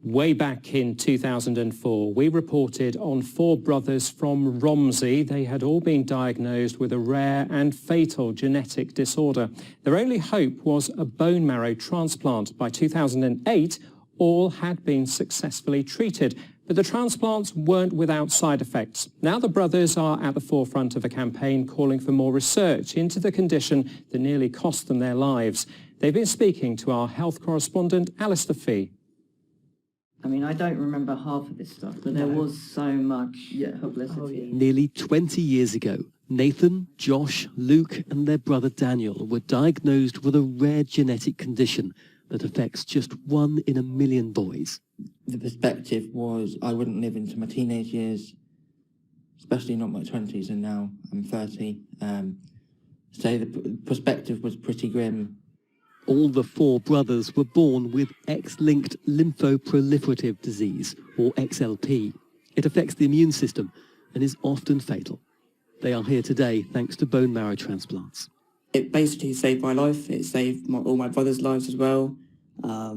Way back in 2004, we reported on 4 brothers from Romsey. They had all been diagnosed with a rare and fatal genetic disorder. Their only hope was a bone marrow transplant. By 2008, all had been successfully treated, but the transplants weren't without side effects. Now the brothers are at the forefront of a campaign calling for more research into the condition that nearly cost them their lives. They've been speaking to our health correspondent, Alistair Fee. I mean, I don't remember half of this stuff, but there was so much publicity. Nearly 20 years ago, Nathan, Josh, Luke and their brother Daniel were diagnosed with a rare genetic condition that affects just 1 in a million boys. The perspective was I wouldn't live into my teenage years, especially not my 20s, and now I'm 30. So the perspective was pretty grim. All the 4 brothers were born with X-linked lymphoproliferative disease, or XLP. It affects the immune system and is often fatal. They are here today thanks to bone marrow transplants. It basically saved my life. It saved all my brothers' lives as well. I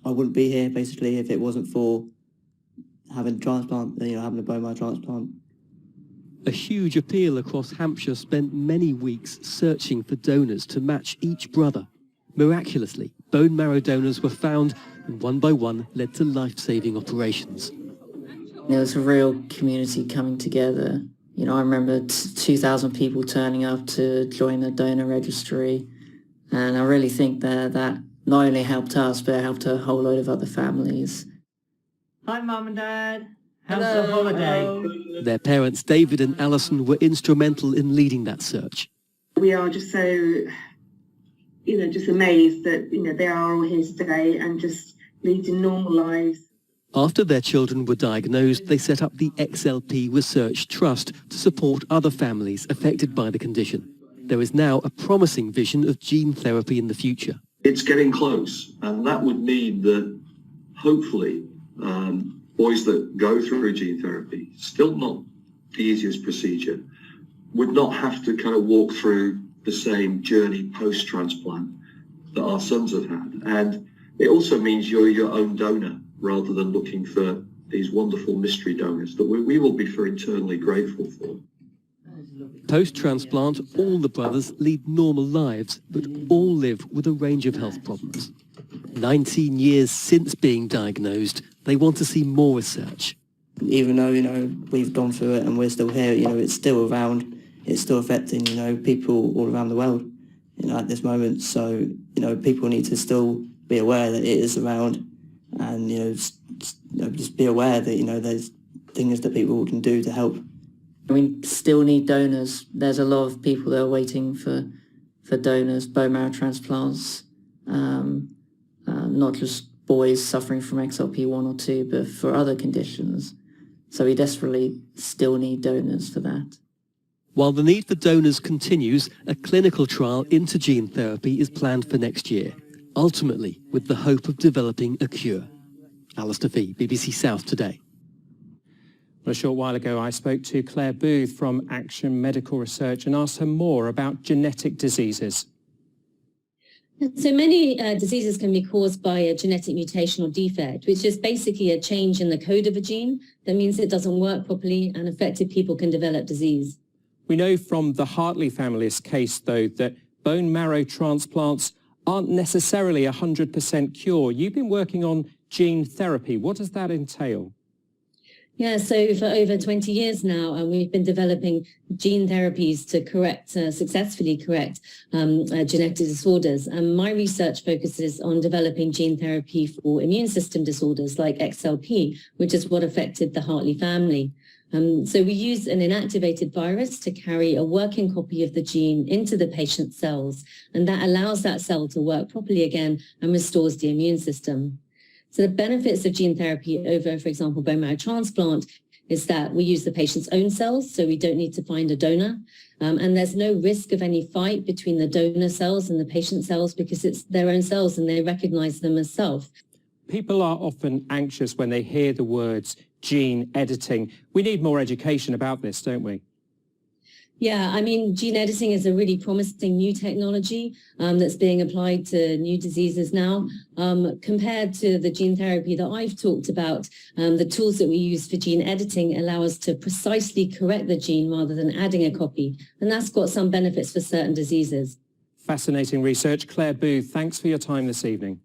wouldn't be here basically if it wasn't for having a transplant, having a bone marrow transplant. A huge appeal across Hampshire spent many weeks searching for donors to match each brother. Miraculously, bone marrow donors were found and one by one led to life-saving operations. There was a real community coming together. I remember 2,000 people turning up to join the donor registry, and I really think that not only helped us, but it helped a whole load of other families. Hi, Mum and Dad. How's the holiday? Their parents, David and Alison, were instrumental in leading that search. We are just so, just amazed that, they are all here today and just leading normal lives. After their children were diagnosed, they set up the XLP Research Trust to support other families affected by the condition. There is now a promising vision of gene therapy in the future. It's getting close, and that would mean that hopefully boys that go through gene therapy, still not the easiest procedure, would not have to kind of walk through the same journey post-transplant that our sons have had. And it also means you're your own donor rather than looking for these wonderful mystery donors that we will be for eternally grateful for. Post-transplant, all the brothers lead normal lives, but all live with a range of health problems. 19 years since being diagnosed, they want to see more research. Even though, we've gone through it and we're still here, it's still around, it's still affecting, people all around the world, at this moment. So, people need to still be aware that it is around and, just be aware that, there's things that people can do to help. We still need donors. There's a lot of people that are waiting for donors, bone marrow transplants, not just boys suffering from XLP 1 or 2, but for other conditions. So we desperately still need donors for that. While the need for donors continues, a clinical trial into gene therapy is planned for next year, ultimately with the hope of developing a cure. Alistair Fee, BBC South Today. A short while ago, I spoke to Claire Booth from Action Medical Research and asked her more about genetic diseases. So many diseases can be caused by a genetic mutation or defect, which is basically a change in the code of a gene. That means it doesn't work properly and affected people can develop disease. We know from the Hartley family's case, though, that bone marrow transplants aren't necessarily a 100% cure. You've been working on gene therapy. What does that entail? Yeah, so for over 20 years now, we've been developing gene therapies to successfully correct genetic disorders. And my research focuses on developing gene therapy for immune system disorders like XLP, which is what affected the Hartley family. So we use an inactivated virus to carry a working copy of the gene into the patient's cells, and that allows that cell to work properly again and restores the immune system. So the benefits of gene therapy over, for example, bone marrow transplant is that we use the patient's own cells, so we don't need to find a donor. And there's no risk of any fight between the donor cells and the patient cells because it's their own cells and they recognize them as self. People are often anxious when they hear the words gene editing. We need more education about this, don't we? Yeah, I mean, gene editing is a really promising new technology that's being applied to new diseases now. Compared to the gene therapy that I've talked about, the tools that we use for gene editing allow us to precisely correct the gene rather than adding a copy. And that's got some benefits for certain diseases. Fascinating research. Claire Booth, thanks for your time this evening.